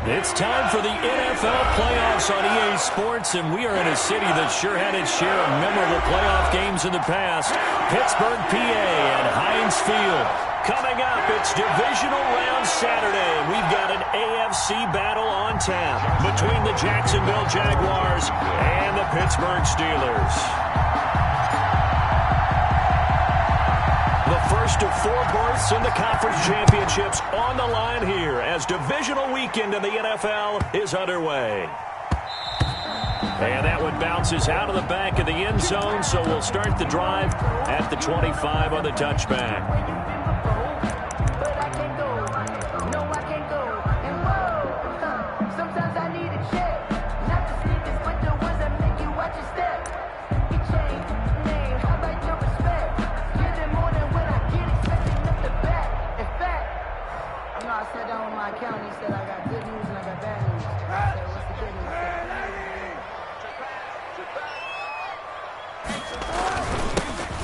It's time for the NFL playoffs on EA Sports, and we are in a city that sure had its share of memorable playoff games in the past. Pittsburgh, PA, and Heinz Field. Coming up, it's Divisional Round Saturday. We've got an AFC battle on tap between the Jacksonville Jaguars and the Pittsburgh Steelers. The first of 4 berths in the conference championships on the line here as divisional weekend in the NFL is underway. And that one bounces out of the back of the end zone, so we'll start the drive at the 25 on the touchback.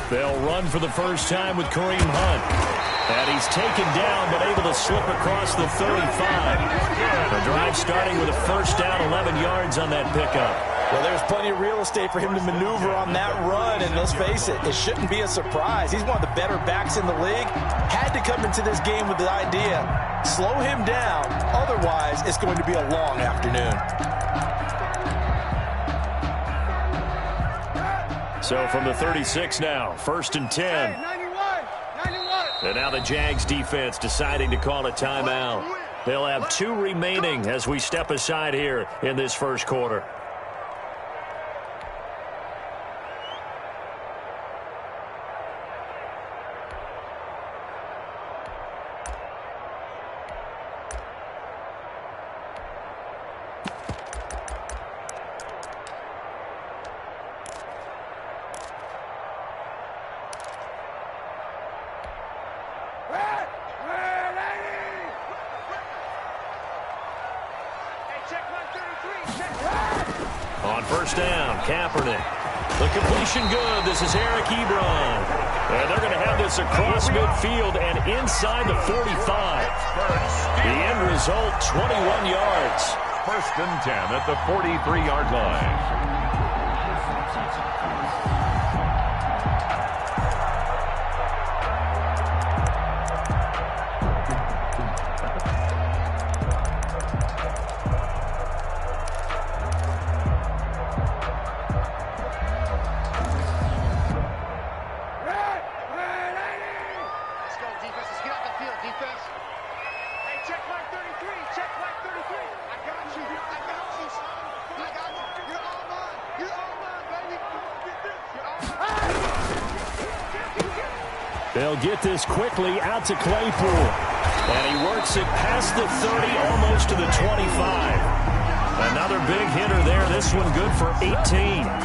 They'll run for the first time with Kareem Hunt. And he's taken down but able to slip across the 35. The drive starting with a first down, 11 yards on that pickup. Well, there's plenty of real estate for him to maneuver on that run, and let's face it, it shouldn't be a surprise. He's one of the better backs in the league. Had to come into this game with the idea, slow him down, otherwise it's going to be a long afternoon. So from the 36 now, 1st and 10. 91. And now the Jags defense deciding to call a timeout. They'll have 2 remaining as we step aside here in this first quarter. On first down, Kaepernick. The completion good. This is Eric Ebron. And they're going to have this across midfield and inside the 45. The end result, 21 yards. 1st and 10 at the 43-yard line. They'll get this quickly out to Claypool. And he works it past the 30, almost to the 25. Another big hitter there. This one good for 18.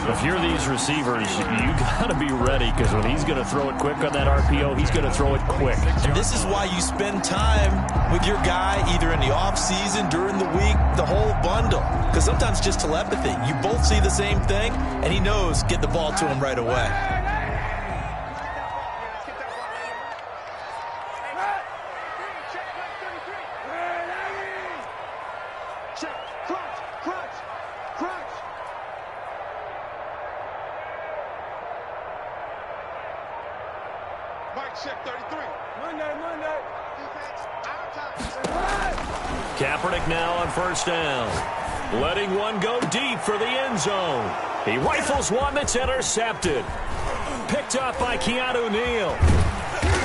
If you're these receivers, you got to be ready because when he's going to throw it quick on that RPO, he's going to throw it quick. And this is why you spend time with your guy either in the offseason, during the week, the whole bundle. Because sometimes just telepathy. You both see the same thing, and he knows get the ball to him right away. Kaepernick now on first down. Letting one go deep for the end zone. He rifles one that's intercepted. Picked up by Keanu Neal.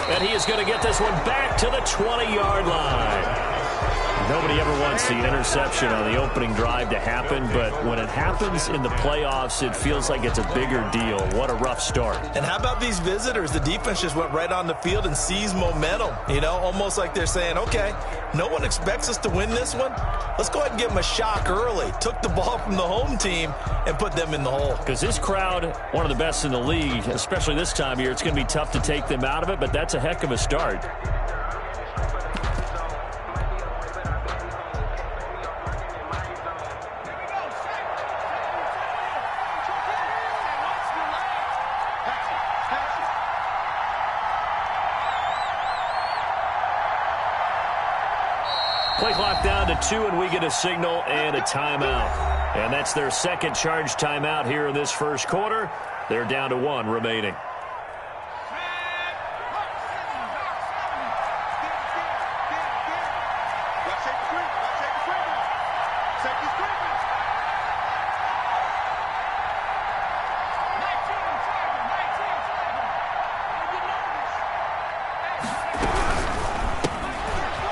And he is going to get this one back to the 20-yard line. Nobody ever wants the interception on the opening drive to happen, but when it happens in the playoffs, it feels like it's a bigger deal. What a rough start. And how about these visitors? The defense just went right on the field and seized momentum. You know, almost like they're saying, okay, no one expects us to win this one. Let's go ahead and give them a shock early. Took the ball from the home team and put them in the hole. Because this crowd, one of the best in the league, especially this time of year, it's going to be tough to take them out of it, but that's a heck of a start. Play clock down to 2, and we get a signal and a timeout. And that's their second charge timeout here in this first quarter. They're down to 1 remaining.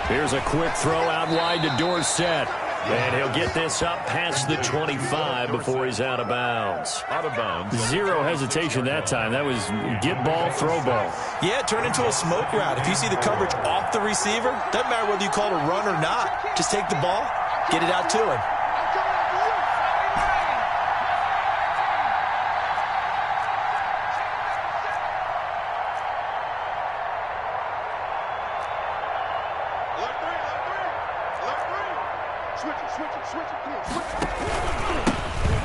Here's a quick throw out wide to Dorsett. And he'll get this up past the 25 before he's out of bounds. Out of bounds. Zero hesitation that time. That was get ball, throw ball. Yeah, it turned into a smoke route. If you see the coverage off the receiver, doesn't matter whether you call it a run or not. Just take the ball, get it out to him.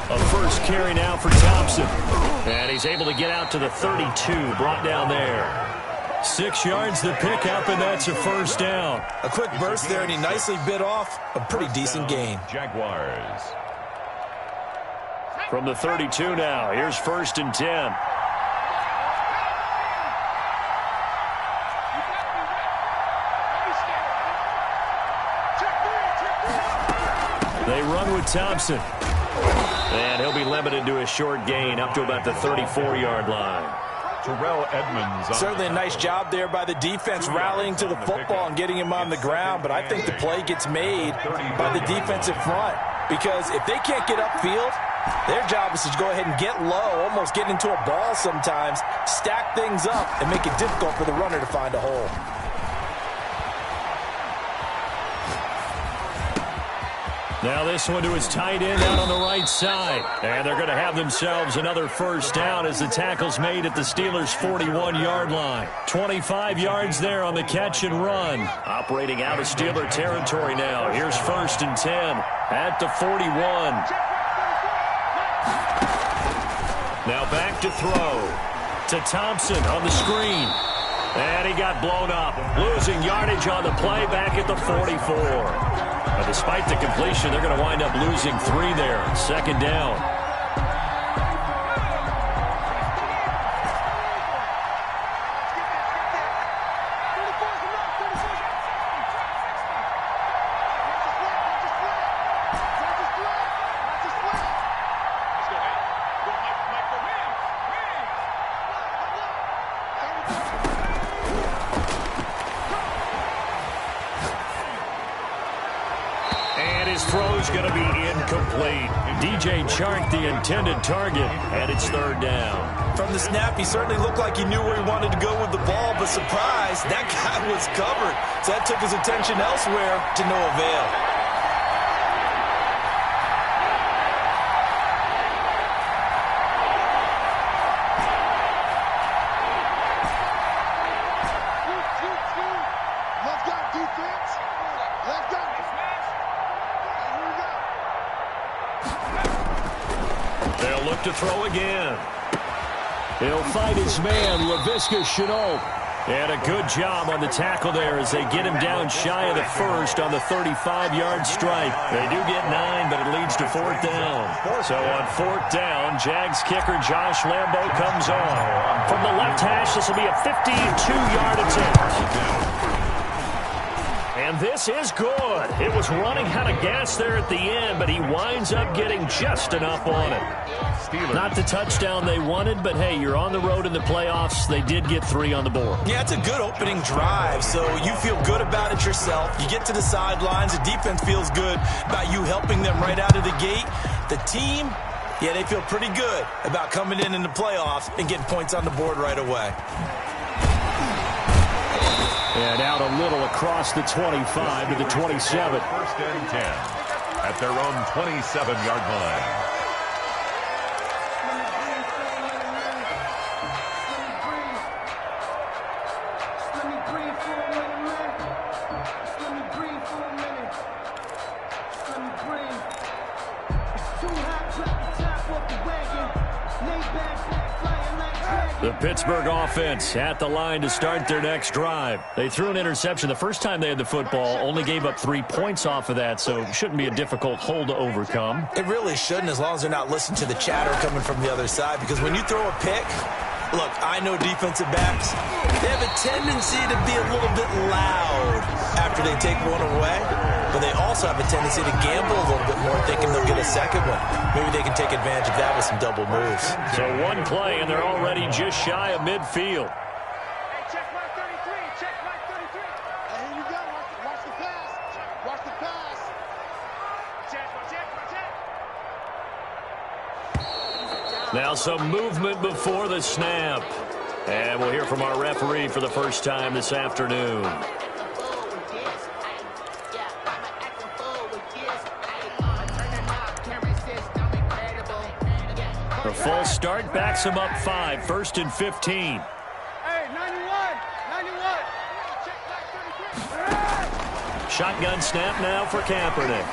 A first carry now for Thompson. And he's able to get out to the 32, brought down there. 6 yards the pickup, and that's a first down. A quick burst there, and he nicely bit off a pretty decent gain. Jaguars. From the 32 now, here's 1st and 10. They run with Thompson. And he'll be limited to a short gain up to about the 34-yard line. Terrell Edmonds. Certainly a nice job there by the defense rallying to the football and getting him on the ground, but I think the play gets made by the defensive front because if they can't get upfield, their job is to go ahead and get low, almost get into a ball sometimes, stack things up, and make it difficult for the runner to find a hole. Now this one to his tight end out on the right side. And they're going to have themselves another first down as the tackle's made at the Steelers' 41-yard line. 25 yards there on the catch and run. Operating out of Steeler territory now. Here's 1st and 10 at the 41. Now back to throw to Thompson on the screen. And he got blown up. Losing yardage on the play back at the 44. But despite the completion, they're going to wind up losing 3 there. 2nd down. Throw's going to be incomplete. DJ Chark, the intended target, and it's 3rd down. From the snap, he certainly looked like he knew where he wanted to go with the ball, but surprise, that guy was covered. So that took his attention elsewhere to no avail. To throw again. He'll fight his man, LaVisca Chenault. And a good job on the tackle there as they get him down shy of the 1st on the 35-yard strike. They do get 9, but it leads to 4th down. So on 4th down, Jags kicker Josh Lambo comes on. From the left hash, this will be a 52-yard attempt. And this is good. It was running out of gas there at the end, but he winds up getting just enough on it. Not the touchdown they wanted, but hey, you're on the road in the playoffs. They did get 3 on the board. Yeah, it's a good opening drive, so you feel good about it yourself. You get to the sidelines. The defense feels good about you helping them right out of the gate. The team, yeah, they feel pretty good about coming in the playoffs and getting points on the board right away. And out a little across the 25 to the 27. 1st and 10 at their own 27-yard line. The Pittsburgh offense at the line to start their next drive. They threw an interception the first time they had the football, only gave up 3 points off of that, so it shouldn't be a difficult hole to overcome. It really shouldn't, as long as they're not listening to the chatter coming from the other side, because when you throw a pick, look, I know defensive backs, they have a tendency to be a little bit loud after they take one away, but they also have a tendency to gamble a little bit more, thinking they'll get a second one. Maybe they can take advantage of that with some double moves. So one play, and they're already just shy of midfield. Hey, check mark 33. Check mark 33. Hey, here we go. Watch the pass. Watch the pass. Check. Now some movement before the snap. And we'll hear from our referee for the first time this afternoon. The false start backs him up 5, 1st and 15. Hey, 91. Shotgun snap now for Kaepernick.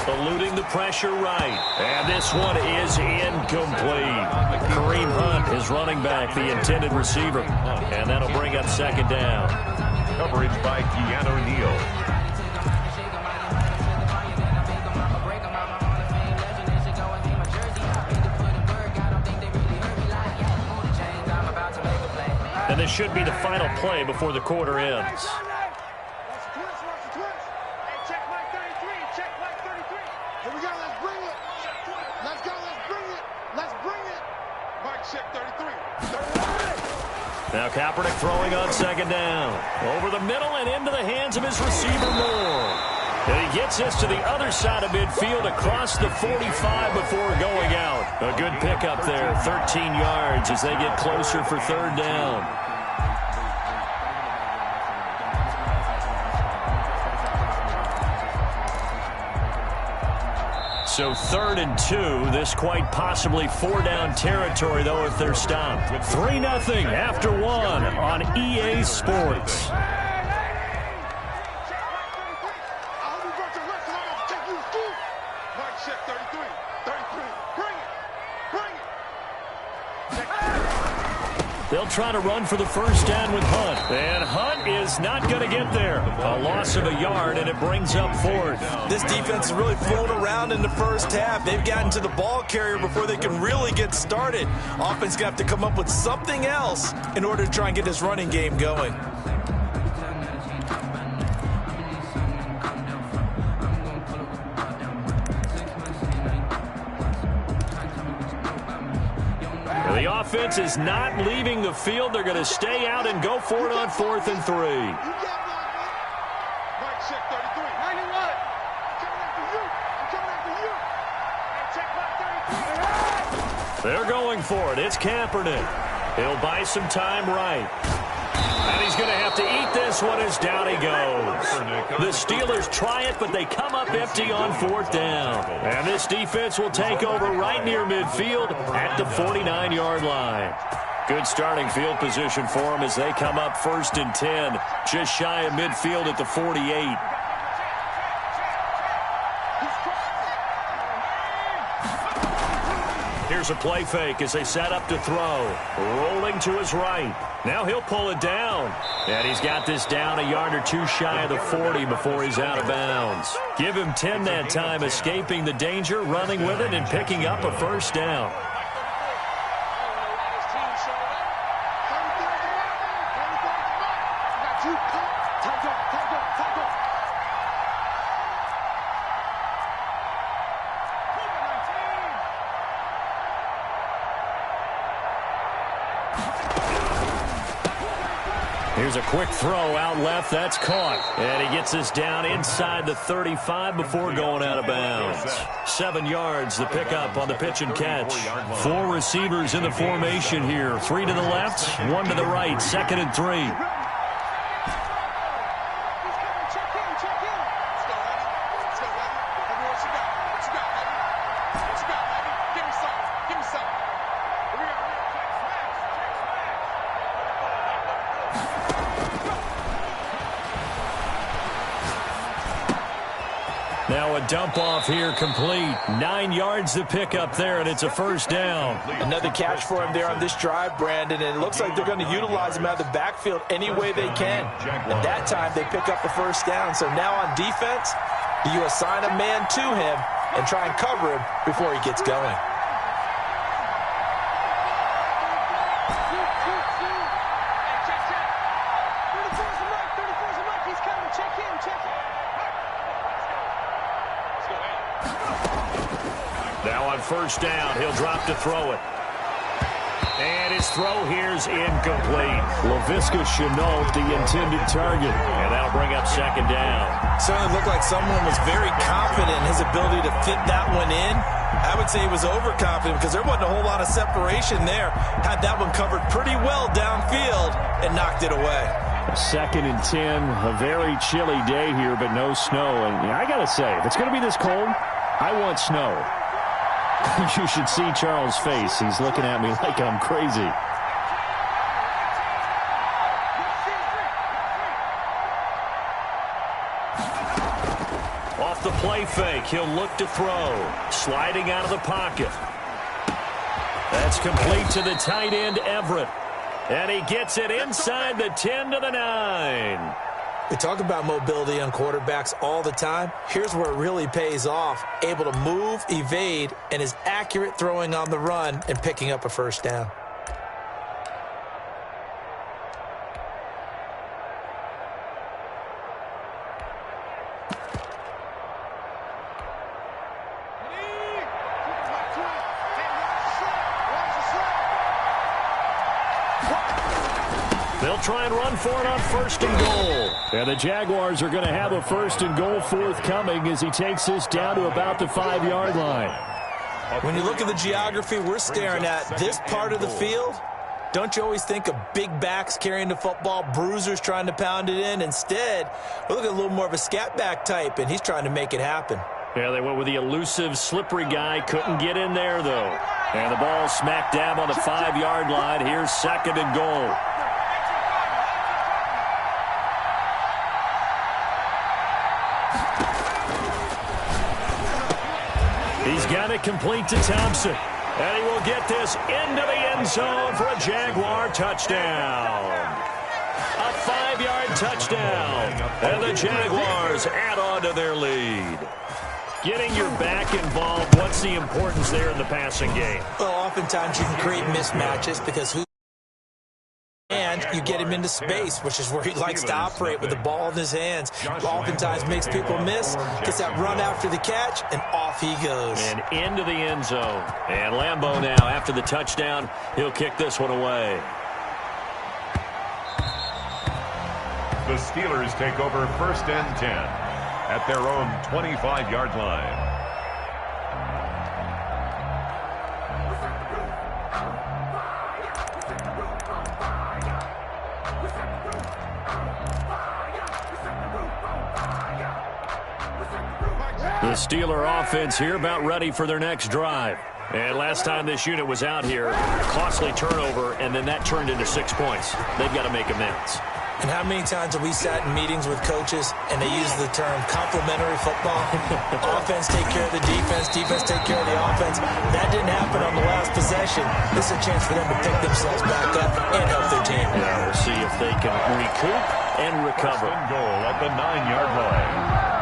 Eluding the pressure right. And this one is incomplete. Kareem Hunt is running back, the intended receiver. And that'll bring up 2nd down. Coverage by Keanu Neal. And this should be the final play before the quarter ends. Here we go, let's bring it. Let's go, let's bring it. Mike, check 33. Now Kaepernick throwing on 2nd down. Over the middle and into the hands of his receiver Moore. And he gets this to the other side of midfield across the 45 before going out. A good pickup there, 13 yards as they get closer for 3rd down. So 3rd and 2, this quite possibly 4-down territory, though, if they're stopped. 3-0 after 1 on EA Sports. They'll try to run for the 1st down with Hunt. And Hunt is not going to get there. A loss of a yard, and it brings up 4th. This defense has really flown around in the first half. They've gotten to the ball carrier before they can really get started. Offense going to have to come up with something else in order to try and get this running game going. The offense is not leaving the field. They're going to stay out and go for it on 4th and 3. Mike, check 33. 91. Coming after you. Hey, check mark 33. They're going for it. It's Kaepernick. He'll buy some time right. And he's going to have to eat this one as down he goes. The Steelers try it, but they come up empty on 4th down. And this defense will take over right near midfield at the 49-yard line. Good starting field position for them as they come up 1st and 10, just shy of midfield at the 48. Here's a play fake as they set up to throw. Rolling to his right. Now he'll pull it down. And he's got this down a yard or 2 shy of the 40 before he's out of bounds. Give him 10 that time, escaping the danger, running with it, and picking up a 1st down. Here's a quick throw out left. That's caught. And he gets this down inside the 35 before going out of bounds. 7 yards, the pickup on the pitch and catch. 4 receivers in the formation here. 3 to the left, 1 to the right. 2nd and 3. Now a dump off here complete. 9 yards to pick up there, and it's a first down. Another catch for him there on this drive, Brandon, and it looks like they're going to utilize him out of the backfield any way they can. And that time they pick up the first down. So now on defense, you assign a man to him and try and cover him before he gets going. Now on first down, he'll drop to throw it. And his throw here's incomplete. Laviska Shenault, the intended target. And that'll bring up second down. Certainly looked like someone was very confident in his ability to fit that one in. I would say he was overconfident because there wasn't a whole lot of separation there. Had that one covered pretty well downfield and knocked it away. 2nd and 10, a very chilly day here, but no snow. And I got to say, if it's going to be this cold, I want snow. You should see Charles' face. He's looking at me like I'm crazy. Off the play fake, he'll look to throw. Sliding out of the pocket. That's complete to the tight end, Everett. And he gets it inside the 10 to the 9. We talk about mobility on quarterbacks all the time. Here's where it really pays off. Able to move, evade, and is accurate throwing on the run and picking up a first down. They'll try and run for it on 1st and goal. And the Jaguars are going to have a 1st and goal forthcoming as he takes this down to about the 5-yard line. When you look at the geography we're staring at, this part of the field, don't you always think of big backs carrying the football, bruisers trying to pound it in? Instead, we're looking at a little more of a scat back type, and he's trying to make it happen. Yeah, they went with the elusive, slippery guy. Couldn't get in there, though. And the ball smack dab on the 5-yard line. Here's 2nd and goal. He's got it complete to Thompson. And he will get this into the end zone for a Jaguar touchdown. A 5-yard touchdown. And the Jaguars add on to their lead. Getting your back involved, what's the importance there in the passing game? Well, oftentimes you can create mismatches because and you get him into space, which is where he likes to operate with the ball in his hands. Oftentimes makes people miss, gets that run after the catch, and off he goes. And into the end zone. And Lambeau now, after the touchdown, he'll kick this one away. The Steelers take over 1st and 10 at their own 25-yard line. The Steeler offense here about ready for their next drive. And last time this unit was out here, costly turnover, and then that turned into 6 points. They've got to make amends. And how many times have we sat in meetings with coaches and they use the term complementary football? Offense take care of the defense, defense take care of the offense. That didn't happen on the last possession. This is a chance for them to pick themselves back up and help their team. Yeah, we'll see if they can recoup and recover. 1st and goal at the 9-yard line.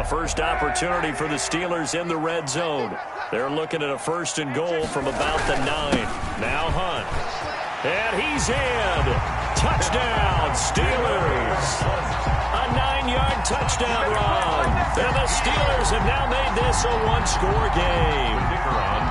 First opportunity for the Steelers in the red zone. They're looking at a 1st and goal from about the 9. Now Hunt. And he's in. Touchdown, Steelers. A 9-yard touchdown run. And the Steelers have now made this a 1-score game.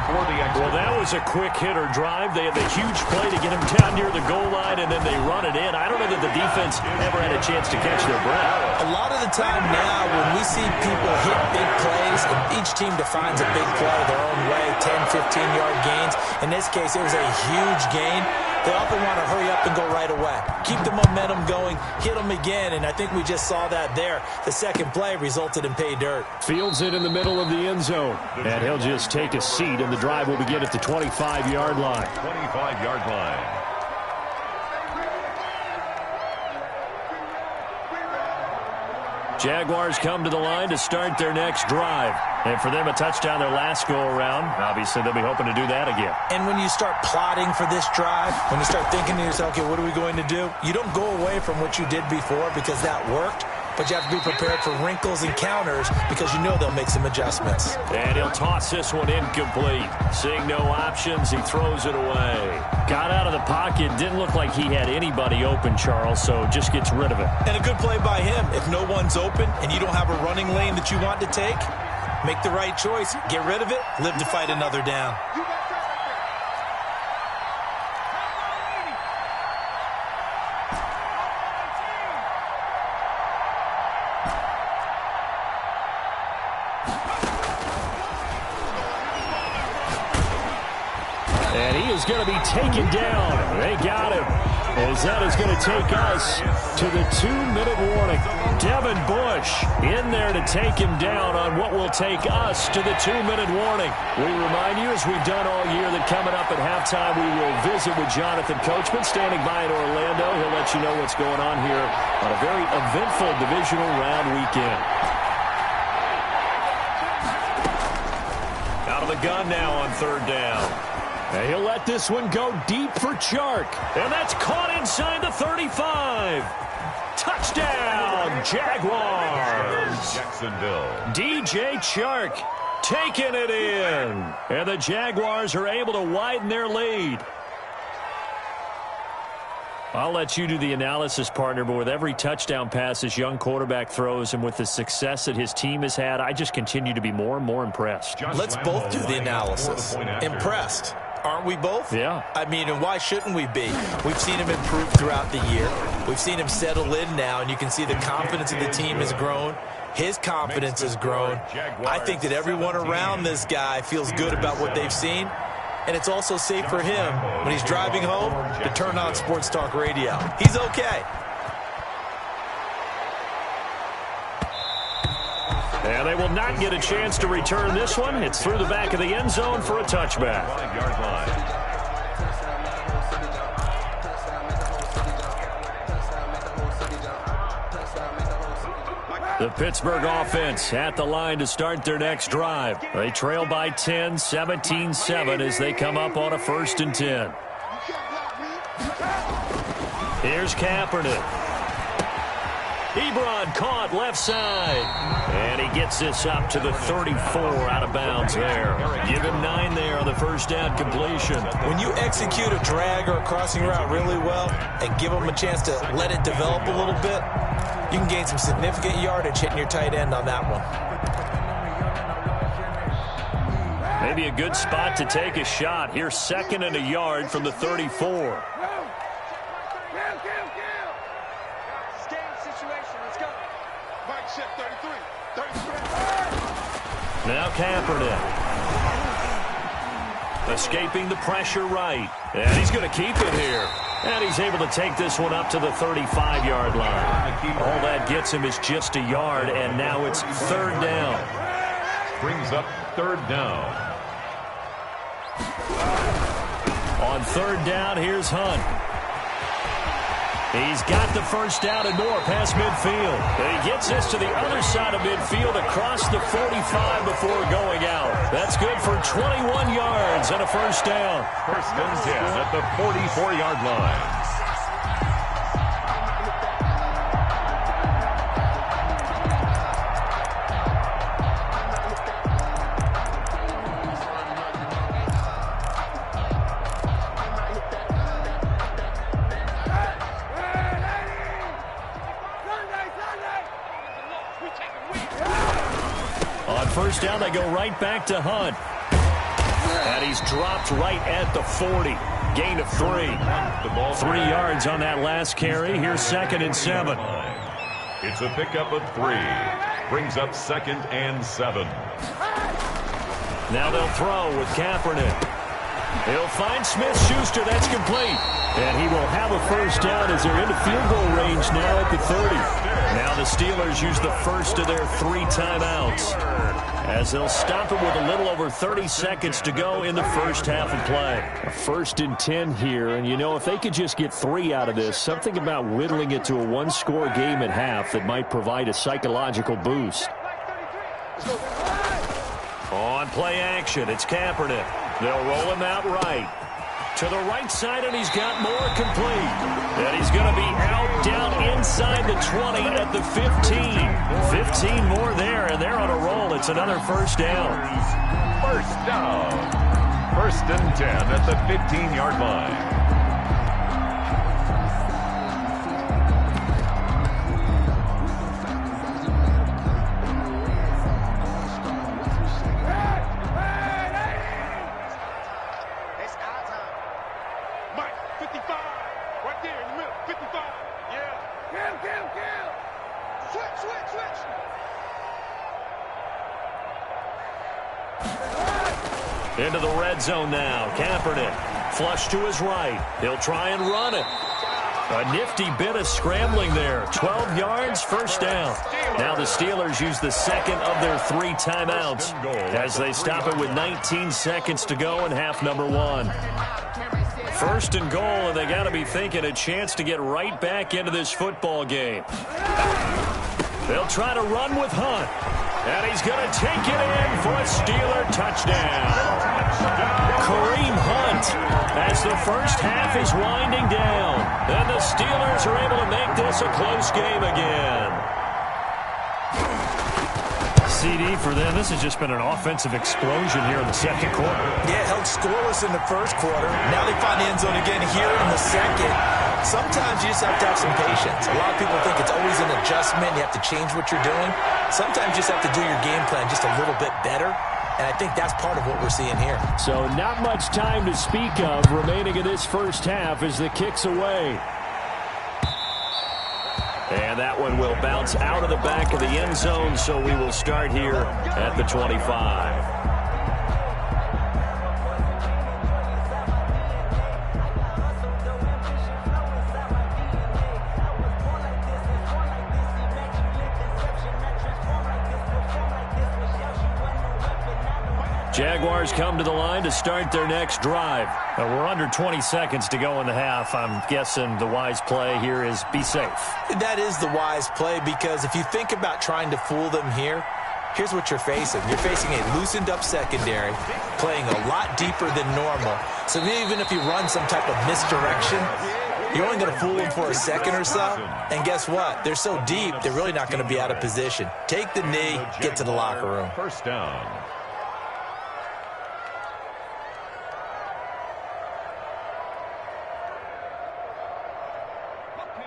Well, that was a quick hitter drive. They had the huge play to get him down near the goal line, and then they run it in. I don't know that the defense ever had a chance to catch their breath. A lot of the time now when we see people hit big plays, plays, and each team defines a big play their own way, 10, 15-yard gains. In this case, it was a huge gain. They often want to hurry up and go right away. Keep the momentum going, hit them again, and I think we just saw that there. The second play resulted in pay dirt. Fields it in the middle of the end zone, and he'll just take a seat, and the drive will begin at the 25-yard line. 25-yard line. Jaguars come to the line to start their next drive. And for them, a touchdown their last go-around. Obviously, they'll be hoping to do that again. And when you start plotting for this drive, when you start thinking to yourself, okay, what are we going to do? You don't go away from what you did before because that worked. But you have to be prepared for wrinkles and counters because you know they'll make some adjustments. And he'll toss this one incomplete. Seeing no options, he throws it away. Got out of the pocket. Didn't look like he had anybody open, Charles, so just gets rid of it. And a good play by him. If no one's open and you don't have a running lane that you want to take, make the right choice. Get rid of it. Live to fight another down. And he is going to be taken down. They got him. As that is going to take us to the 2-minute warning. Devin Bush in there to take him down on what will take us to the 2-minute warning. We remind you, as we've done all year, that coming up at halftime, we will visit with Jonathan Coachman standing by in Orlando. He'll let you know what's going on here on a very eventful divisional round weekend. Out of the gun now on third down. And he'll let this one go deep for Chark. And that's caught inside the 35. Touchdown, Jaguars. Jacksonville. DJ Chark taking it in. And the Jaguars are able to widen their lead. I'll let you do the analysis, partner, but with every touchdown pass this young quarterback throws and with the success that his team has had, I just continue to be more and more impressed. Let's both do the analysis. Impressed. Aren't we both? Yeah. I mean, and why shouldn't we be? We've seen him improve throughout the year. We've seen him settle in now, and you can see the confidence of the team has grown. His confidence has grown. I think that everyone around this guy feels good about what they've seen. And it's also safe for him when he's driving home to turn on Sports Talk Radio. He's okay. And they will not get a chance to return this one. It's through the back of the end zone for a touchback. 5-yard line. The Pittsburgh offense at the line to start their next drive. They trail by 10, 17-7 as they come up on a 1st and 10. Here's Kaepernick. Ebron caught left side. And he gets this up to the 34 out of bounds there. Give him 9 there on the first down completion. When you execute a drag or a crossing route really well and give them a chance to let it develop a little bit, you can gain some significant yardage hitting your tight end on that one. Maybe a good spot to take a shot. Here's 2nd and a yard from the 34. Now Kaepernick. Escaping the pressure right. And he's going to keep it here. And he's able to take this one up to the 35-yard line. All that gets him is just a yard, and now it's 3rd down. Brings up 3rd down. On 3rd down, here's Hunt. He's got the first down and more past midfield. And he gets this to the other side of midfield across the 45 before going out. That's good for 21 yards and a first down. 1st and 10 at the 44-yard line. First down, they go right back to Hunt. And he's dropped right at the 40. Gain of 3. 3 yards on that last carry. Here's 2nd and 7. It's a pickup of 3. brings up 2nd and 7. Now they'll throw with Kaepernick. He'll find Smith-Schuster. That's complete. And he will have a first down as they're into field goal range now at the 30. Now the Steelers use the first of their 3 timeouts as they'll stop it with a little over 30 seconds to go in the first half of play. A 1st and 10 here, and you know, if they could just get 3 out of this, something about whittling it to a 1-score game at half that might provide a psychological boost. On play action, it's Kaepernick. They'll roll him out right. To the right side, and he's got more complete. And he's going to be out down inside the 20 at the 15. 15 more there, and they're on a roll. It's another first down. First down. 1st and 10 at the 15-yard line. Into the red zone now. Kaepernick, flush to his right. He'll try and run it. A nifty bit of scrambling there. 12 yards, first down. Now the Steelers use the 2nd of their 3 timeouts as they stop it with 19 seconds to go in half number 1. 1st and goal, and they got to be thinking a chance to get right back into this football game. They'll try to run with Hunt. And he's going to take it in for a Steeler touchdown. Kareem Hunt as the first half is winding down. And the Steelers are able to make this a close game again. CD for them. This has just been an offensive explosion here in the 2nd quarter. Yeah, held scoreless in the 1st quarter. Now they find the end zone again here in the 2nd. Sometimes you just have to have some patience. A lot of people think it's always an adjustment. You have to change what you're doing. Sometimes you just have to do your game plan just a little bit better. And I think that's part of what we're seeing here. So not much time to speak of remaining in this first half as the kick's away. And that one will bounce out of the back of the end zone, so we will start here at the 25. Jaguars come to the line to start their next drive. We're under 20 seconds to go in the half. I'm guessing the wise play here is be safe. That is the wise play, because if you think about trying to fool them here, here's what you're facing. You're facing a loosened up secondary, playing a lot deeper than normal. So even if you run some type of misdirection, you're only going to fool them for a second or so. And guess what? They're so deep, they're really not going to be out of position. Take the knee, get to the locker room. First down.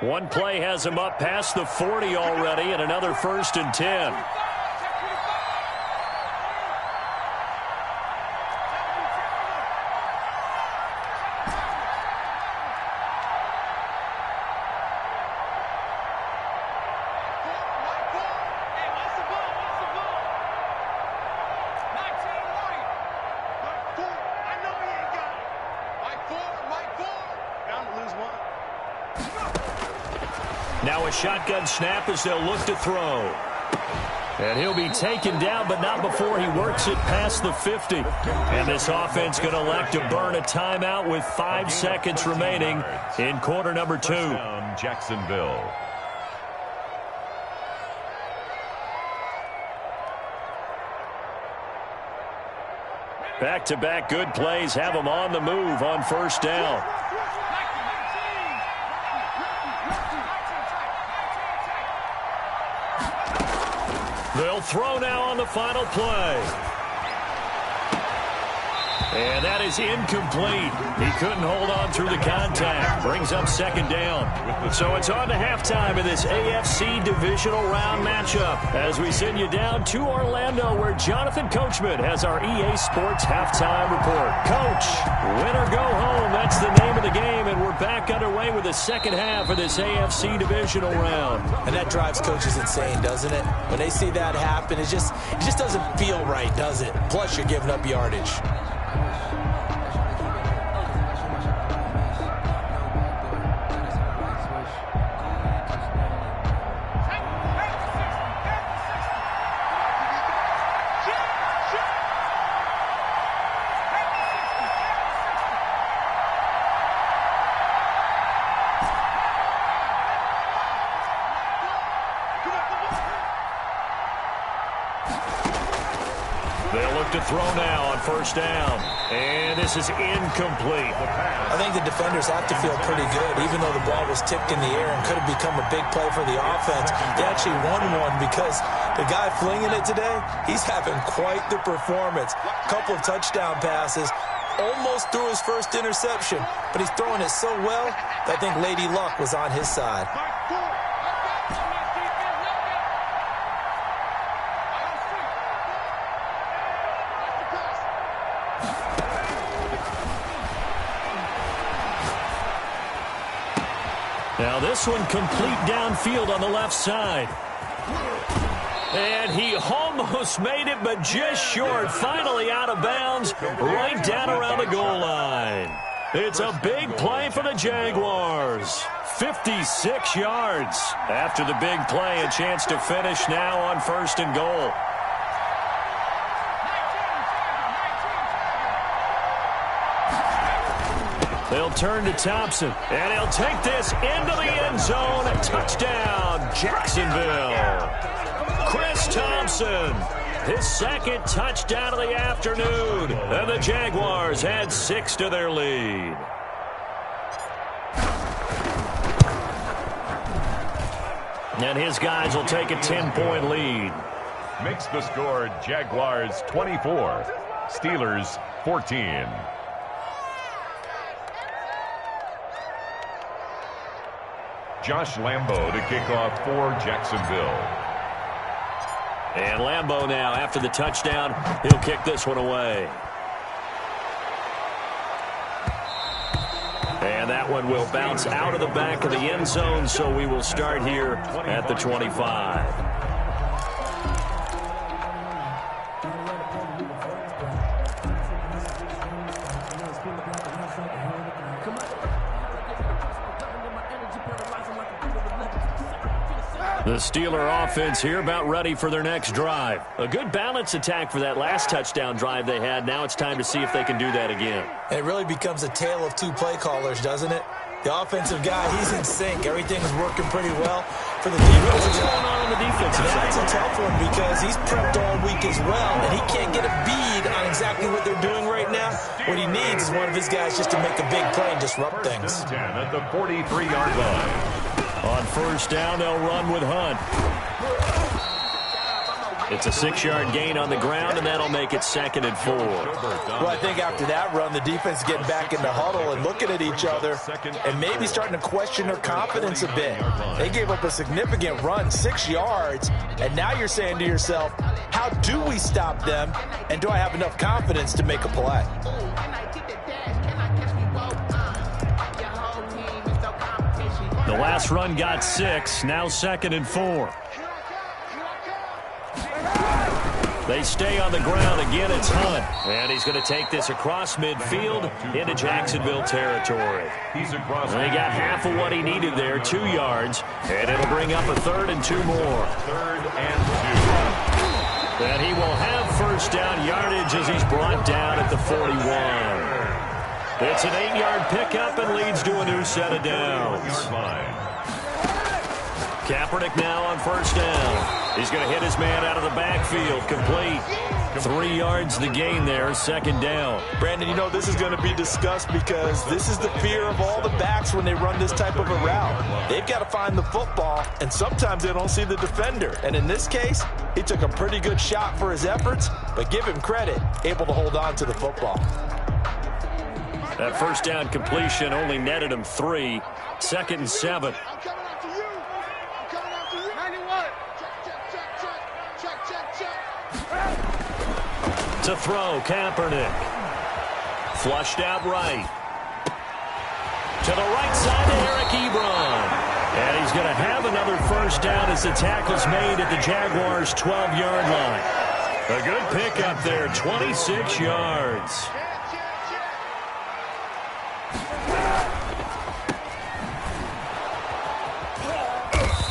One play has him up past the 40 already, and another 1st and 10. Now a shotgun snap as they'll look to throw. And he'll be taken down, but not before he works it past the 50. And this offense going to elect to burn a timeout with 5 seconds remaining in quarter number 2. Jacksonville. Back-to-back good plays have them on the move on first down. They'll throw now on the final play. And that is incomplete. He couldn't hold on through the contact. Brings up second down. So it's on to halftime in this AFC divisional round matchup as we send you down to Orlando where Jonathan Coachman has our EA Sports halftime report. Coach, win or go home. That's the name of the game, and we're back underway with the second half of this AFC divisional round. And that drives coaches insane, doesn't it? When they see that happen, it just doesn't feel right, does it? Plus, you're giving up yardage. They'll look to throw now on first down. And this is incomplete. I think the defenders have to feel pretty good, even though the ball was tipped in the air and could have become a big play for the offense. They actually won one because the guy flinging it today, he's having quite the performance. A couple of touchdown passes, almost threw his first interception, but he's throwing it so well that I think Lady Luck was on his side. Now this one complete downfield on the left side. And he almost made it, but just short. Finally out of bounds, right down around the goal line. It's a big play for the Jaguars. 56 yards. After the big play, a chance to finish now on first and goal. They'll turn to Thompson, and he'll take this into the end zone. Touchdown, Jacksonville. Chris Thompson, his second touchdown of the afternoon. And the Jaguars add 6 to their lead. And his guys will take a 10-point lead. Makes the score Jaguars 24, Steelers 14. Josh Lambo to kick off for Jacksonville. And Lambo now, after the touchdown, he'll kick this one away. And that one will bounce out of the back of the end zone, so we will start here at the 25. The Steeler offense here about ready for their next drive. A good balance attack for that last touchdown drive they had. Now it's time to see if they can do that again. And it really becomes a tale of two play callers, doesn't it? The offensive guy, he's in sync. Everything's working pretty well for the defense. What's going on the defensive side? That's a tough one because he's prepped all week as well, and he can't get a bead on exactly what they're doing right now. What he needs is one of his guys just to make a big play and disrupt things. 10 at the 43-yard line. On first down, they'll run with Hunt. It's a 6-yard gain on the ground, and that'll make it 2nd and 4. Well, I think after that run, the defense is getting back in the huddle and looking at each other and maybe starting to question their confidence a bit. They gave up a significant run, 6 yards, and now you're saying to yourself, how do we stop them, and do I have enough confidence to make a play? The last run got 6, now 2nd and 4. They stay on the ground. Again, it's Hunt. And he's going to take this across midfield into Jacksonville territory. He's across. They got half of what he needed there, 2 yards. And it'll bring up a 3rd and 2 more. 3rd and 2. And he will have first down yardage as he's brought down at the 41. It's an 8-yard pickup and leads to a new set of downs. Kaepernick now on first down. He's going to hit his man out of the backfield. Complete. 3 yards the gain there, 2nd down. Brandon, you know this is going to be discussed because this is the fear of all the backs when they run this type of a route. They've got to find the football, and sometimes they don't see the defender. And in this case, he took a pretty good shot for his efforts, but give him credit, able to hold on to the football. That first down completion only netted him 3. 2nd and 7. I'm coming after you. I'm coming after you. 91. Check. To throw, Kaepernick. Flushed out right. To the right side to Eric Ebron. And he's going to have another first down as the tackle's made at the Jaguars' 12-yard line. A good pickup there, 26 yards.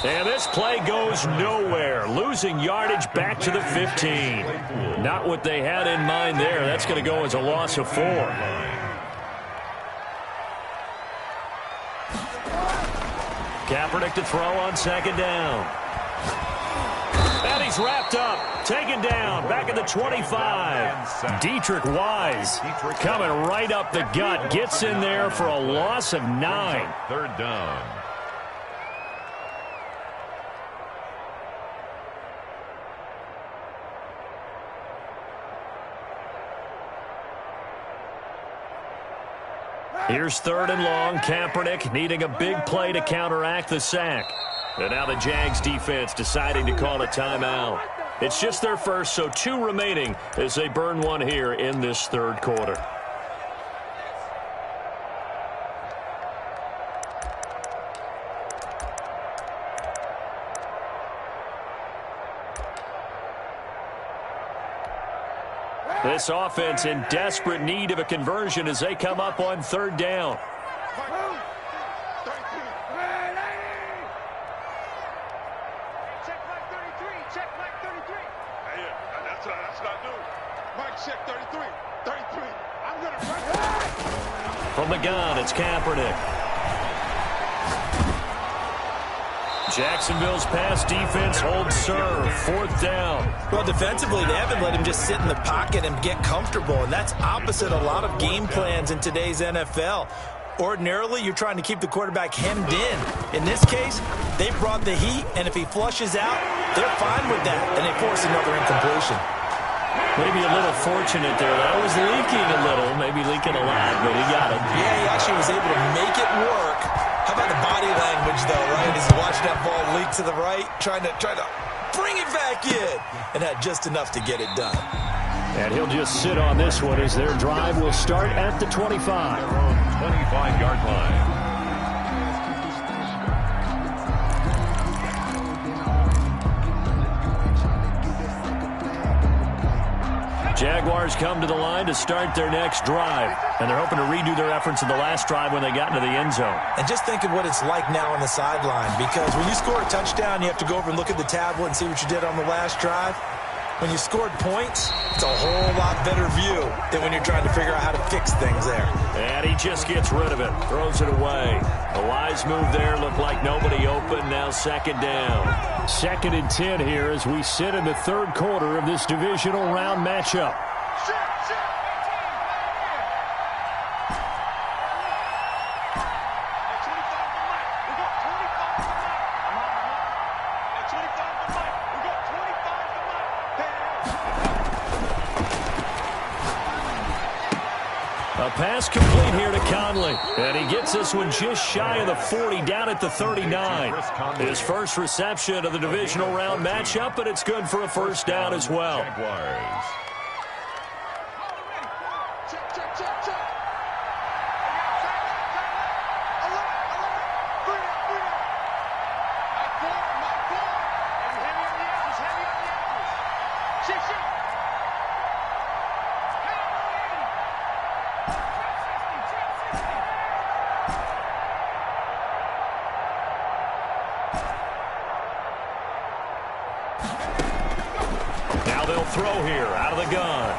And this play goes nowhere. Losing yardage back to the 15. Not what they had in mind there. That's going to go as a loss of 4. Kaepernick to throw on 2nd down. And he's wrapped up. Taken down. Back at the 25. Dietrich Wise coming right up the gut. Gets in there for a loss of 9. 3rd down. Here's 3rd and long. Kaepernick needing a big play to counteract the sack. And now the Jags defense deciding to call a timeout. It's just their first, so 2 remaining as they burn one here in this 3rd quarter. This offense in desperate need of a conversion as they come up on 3rd down. Check Mike 33. Check Mike 33. Hey, that's not new. Mike, check 33. 33. I'm going to run. From the gun, it's Kaepernick. Jacksonville's pass defense holds serve. 4th down. Well, defensively, they haven't let him just sit in the pocket and get comfortable, and that's opposite a lot of game plans in today's NFL. Ordinarily, you're trying to keep the quarterback hemmed in. In this case, they brought the heat, and if he flushes out, they're fine with that, and they force another incompletion. Maybe a little fortunate there. That was leaking a little, maybe leaking a lot, but he got it. Yeah, he actually was able to make it work. How about the body language, though, right? As he watched that ball leak to the right, trying to bring it back in, and had just enough to get it done. And he'll just sit on this one as their drive will start at the 25. Their own 25-yard line. Jaguars come to the line to start their next drive. And they're hoping to redo their efforts in the last drive when they got into the end zone. And just think of what it's like now on the sideline, because when you score a touchdown, you have to go over and look at the tablet and see what you did on the last drive. When you scored points, it's a whole lot better view than when you're trying to figure out how to fix things there. And he just gets rid of it, throws it away. A wise move there, looked like nobody open, now 2nd down. 2nd and 10 here as we sit in the 3rd quarter of this divisional round matchup. Pass complete here to Conley. And he gets this one just shy of the 40, down at the 39. His first reception of the divisional round matchup, but it's good for a first down as well. Jaguars. Now they'll throw here out of the gun.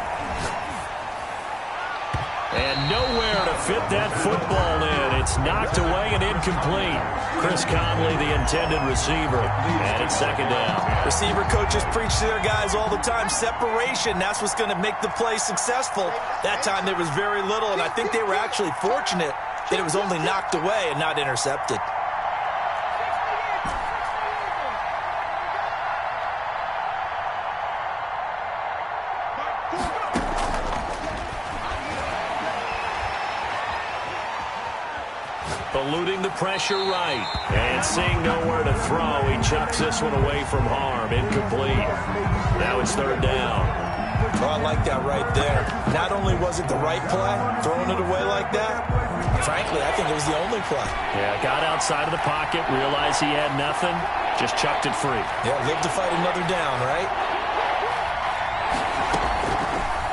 And nowhere to fit that football in. It's knocked away and incomplete. Chris Conley, the intended receiver. And it's 2nd down. Receiver coaches preach to their guys all the time. Separation, that's what's going to make the play successful. That time there was very little, and I think they were actually fortunate that it was only knocked away and not intercepted. Eluding the pressure right. And seeing nowhere to throw, he chucks this one away from harm. Incomplete. Now it's third down. Oh, I like that right there. Not only was it the right play, throwing it away like that, frankly, I think it was the only play. Yeah, got outside of the pocket, realized he had nothing, just chucked it free. Yeah, live to fight another down, right?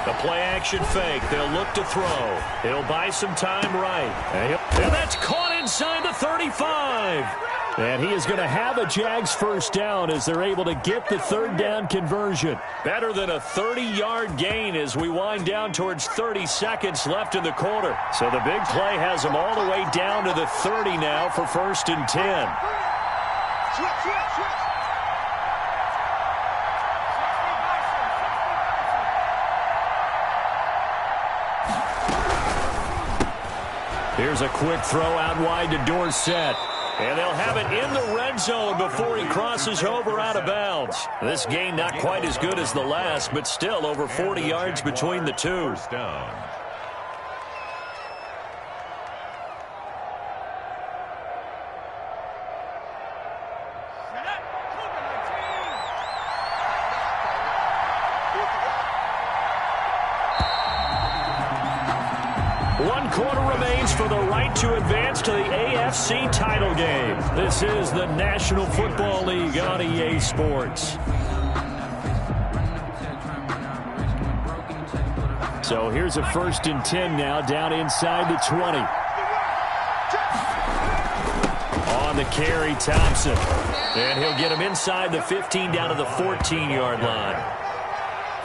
The play-action fake. They'll look to throw. He'll buy some time right. And that's caught inside the 35. And he is going to have a Jags first down as they're able to get the third down conversion. Better than a 30-yard gain as we wind down towards 30 seconds left in the quarter. So the big play has them all the way down to the 30 now for first and 10. Here's a quick throw out wide to Dorsett. And they'll have it in the red zone before he crosses over out of bounds. This gain not quite as good as the last, but still over 40 yards between the two. First down. One quarter remains for the right to advance to the AFC title game. This is the National Football League on EA Sports. So here's a first and 10 now, down inside the 20. On the carry, Thompson. And he'll get him inside the 15 down to the 14-yard line.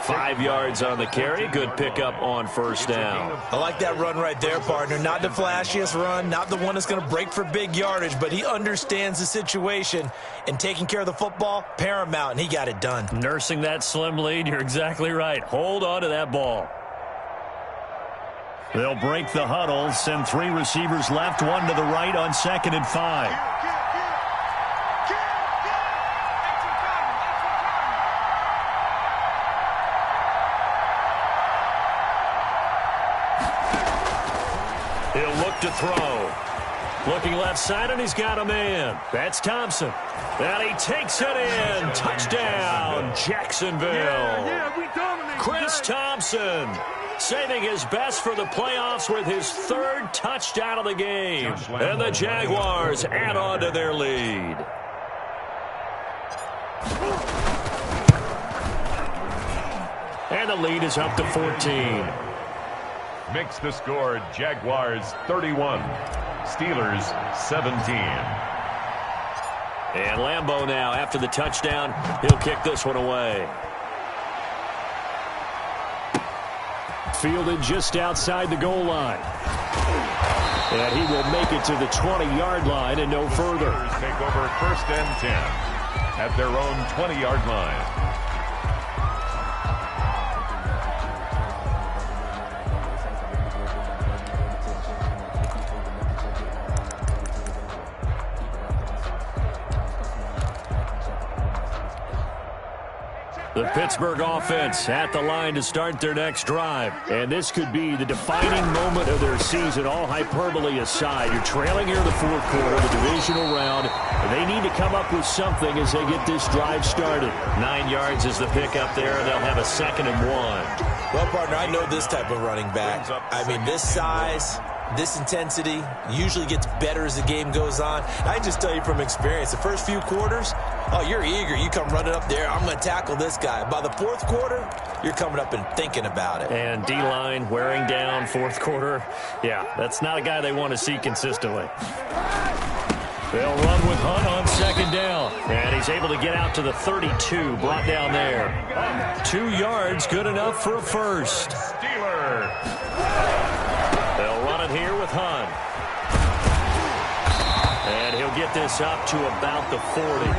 5 yards on the carry. Good pickup on first down. I like that run right there, partner. Not the flashiest run, not the one that's going to break for big yardage, but he understands the situation, and taking care of the football, paramount, and he got it done. Nursing that slim lead, you're exactly right. Hold on to that ball. They'll break the huddle, send 3 receivers left, 1 to the right on 2nd and 5. He'll look to throw. Looking left side, and he's got a man. That's Thompson. And he takes it in. Touchdown, Jacksonville. Chris Thompson saving his best for the playoffs with his 3rd touchdown of the game. And the Jaguars add on to their lead. And the lead is up to 14. Makes the score Jaguars 31, Steelers 17. And Lambeau now, after the touchdown, he'll kick this one away. Fielded just outside the goal line. And he will make it to the 20-yard line and no further. Steelers take over first and 10 at their own 20-yard line. The Pittsburgh offense at the line to start their next drive. And this could be the defining moment of their season, all hyperbole aside. You're trailing here in the 4th quarter, the divisional round. They need to come up with something as they get this drive started. 9 yards is the pickup there, and they'll have a 2nd and 1. Well, partner, I know this type of running back. I mean, this size, this intensity usually gets better as the game goes on. I just tell you from experience, the first few quarters, oh, you're eager. You come running up there. I'm going to tackle this guy. By the 4th quarter, you're coming up and thinking about it. And D-line wearing down 4th quarter. Yeah, that's not a guy they want to see consistently. They'll run with Hunt on 2nd down. And he's able to get out to the 32, brought down there. 2 yards, good enough for a first. Steeler. They'll run it here with Hunt. And he'll get this up to about the 40.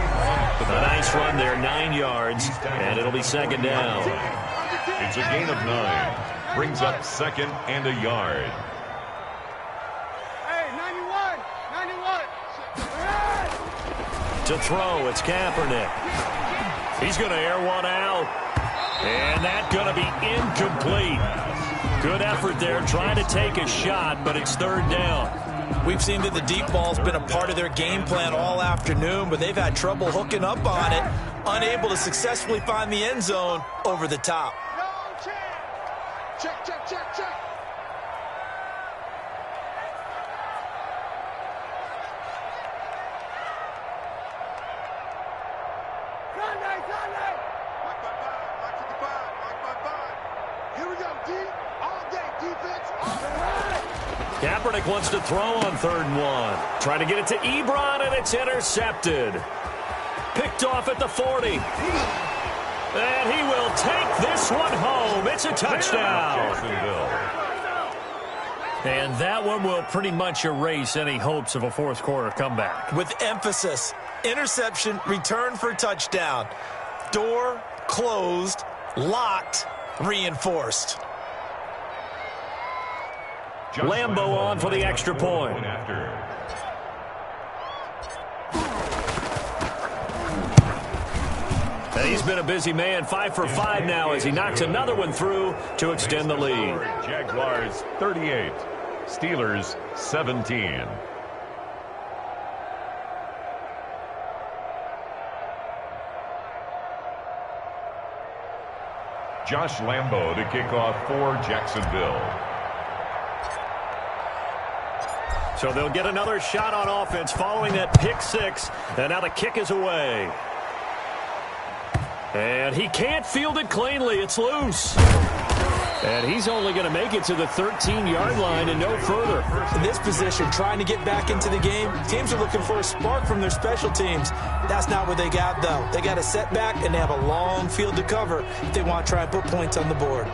A nice run there, 9 yards, and it'll be 2nd down. It's a gain of 9. Brings up 2nd and a yard. Hey, 91. To throw, it's Kaepernick. He's going to air one out. And that's going to be incomplete. Good effort there, trying to take a shot, but it's 3rd down. We've seen that the deep ball's been a part of their game plan all afternoon, but they've had trouble hooking up on it, unable to successfully find the end zone over the top. No chance. Check, check, check, check. Sunday, Sunday. Mark by 5, mark to the 5, mark by 5. Here we go, D. All day, defense, all day. Kaepernick wants to throw on 3rd and 1. Trying to get it to Ebron, and it's intercepted. Picked off at the 40. And he will take this one home. It's a touchdown. And that one will pretty much erase any hopes of a fourth quarter comeback. With emphasis, interception, return for touchdown. Door closed, locked, reinforced. Lambo on for the extra point. And he's been a busy man, 5 for 5 now as he knocks another one through to extend the lead. Jaguars 38, Steelers 17. Josh Lambo to kick off for Jacksonville. So they'll get another shot on offense following that pick 6. And now the kick is away. And he can't field it cleanly. It's loose. And he's only going to make it to the 13-yard line and no further. In this position, trying to get back into the game, teams are looking for a spark from their special teams. That's not what they got, though. They got a setback, and they have a long field to cover if they want to try and put points on the board.